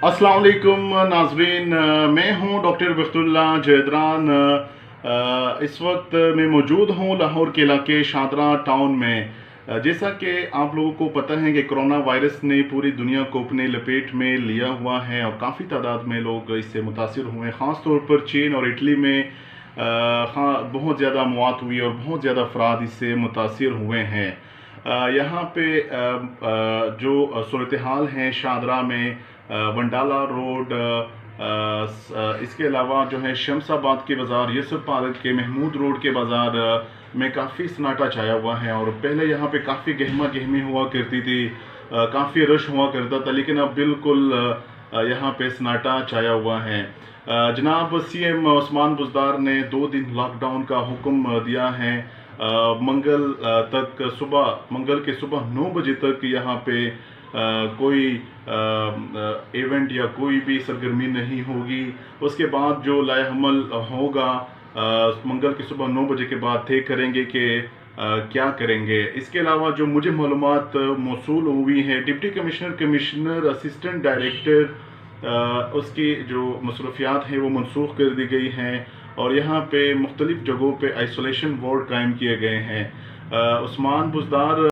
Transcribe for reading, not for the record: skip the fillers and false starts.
السلام علیکم ناظرین، میں ہوں ڈاکٹر بخت اللہ جدران۔ اس وقت میں موجود ہوں لاہور کے علاقے شادرہ ٹاؤن میں۔ جیسا کہ آپ لوگوں کو پتہ ہے کہ کرونا وائرس نے پوری دنیا کو اپنے لپیٹ میں لیا ہوا ہے اور کافی تعداد میں لوگ اس سے متاثر ہوئے، خاص طور پر چین اور اٹلی میں بہت زیادہ موات ہوئی اور بہت زیادہ افراد اس سے متاثر ہوئے ہیں۔ یہاں پہ جو صورتحال ہیں شادرہ میں، ونڈالہ روڈ، اس کے علاوہ جو ہے شمس آباد کے بازار، یوسف پارک کے محمود روڈ کے بازار میں کافی سناٹا چھایا ہوا ہے۔ اور پہلے یہاں پہ کافی گہما گہمی ہوا کرتی تھی، کافی رش ہوا کرتا تھا، لیکن اب بالکل یہاں پہ سناٹا چھایا ہوا ہے۔ جناب سی ایم عثمان بزدار نے 2 دن لاک ڈاؤن کا حکم دیا ہے۔ منگل کے صبح 9 بجے تک یہاں پہ کوئی ایونٹ یا کوئی بھی سرگرمی نہیں ہوگی۔ اس کے بعد جو لائحہ عمل ہوگا منگل کی صبح 9 بجے کے بعد طے کریں گے کہ کیا کریں گے۔ اس کے علاوہ جو مجھے معلومات موصول ہوئی ہیں، ڈپٹی کمشنر اسسٹنٹ ڈائریکٹر، اس کی جو مصروفیات ہیں وہ منسوخ کر دی گئی ہیں اور یہاں پہ مختلف جگہوں پہ آئسولیشن وارڈ قائم کیے گئے ہیں۔ عثمان بزدار